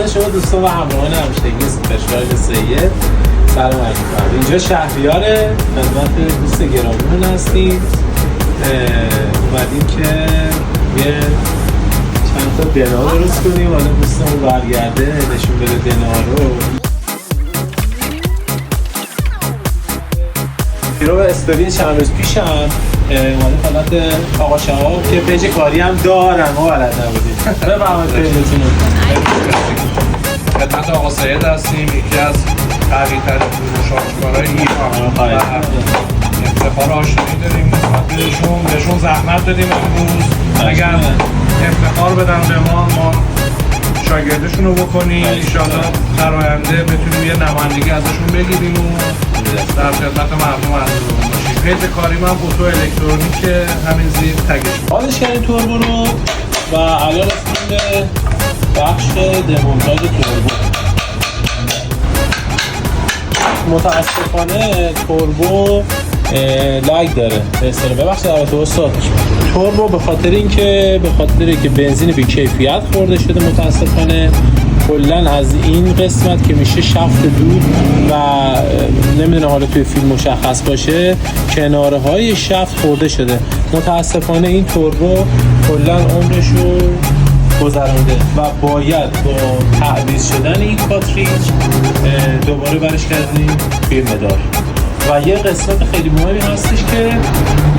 خدمت شما دوستان و همراهان همیشگی سوپرچارج سید سلام عرض می‌کنم. اینجا شهریاره، خدمت دوست گرامیمون هستیم. اومدیم که یه چند تا دنا درست کنیم. حالا دوستمون برگرده نشون بده دنا رو. پیرو استوری چند روز پیشم اومده خدمت آقا شهاب که پیج کاری هم دارن، ما بلد نبودیم. بفرمایید پیجتون رو. خدمت آقا سید هستیم، یکی از قوی‌ترین فروشگاه‌های ایران. افتخار آشنایی داریم نسبت بهشون زحمت دادیم امروز. اگر افتخار بدن به ما شاگردشون رو بکنیم، انشاءالله در آینده بتونیم یه نمایندگی ازشون بگیریم و در خدمت مردم حضور باشیم. پیج کاری من فوتو الکترونیک همین زیر تگش حالش کردیم توربو رو و الان رسیدیم به بخش دمونتاژ توربو. متاسفانه توربو لگ داره به اصطلاح. ببخشید البته استاد، توربو به خاطر که بنزین بی کیفیت خورده شده متاسفانه، کلا از این قسمت که میشه شافت دود و نمیدونم حالا توی فیلم مشخص باشه، کناره های شافت خورده شده. متاسفانه این توربو کلا عمرشو گذرانده و باید با تعویض شدن این کاتریج دوباره برش کردیم توی مدار. و یه قسمت خیلی مهمی هستش که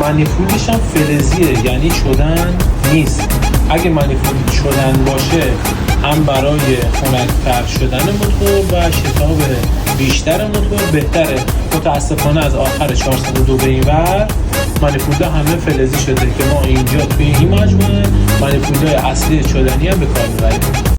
منیفولدش هم فلزیه، یعنی شدن نیست. اگه منیفولد شدن باشه هم برای خنک‌تر شدن موتور و شتاب بیشتر موتور بهتره. متاسفانه از آخر 402 به این ور منیفولد همه فلزی شده که ما اینجا توی این مجموعه منیفولدهای اصلی شدنی هم به کار میبریم.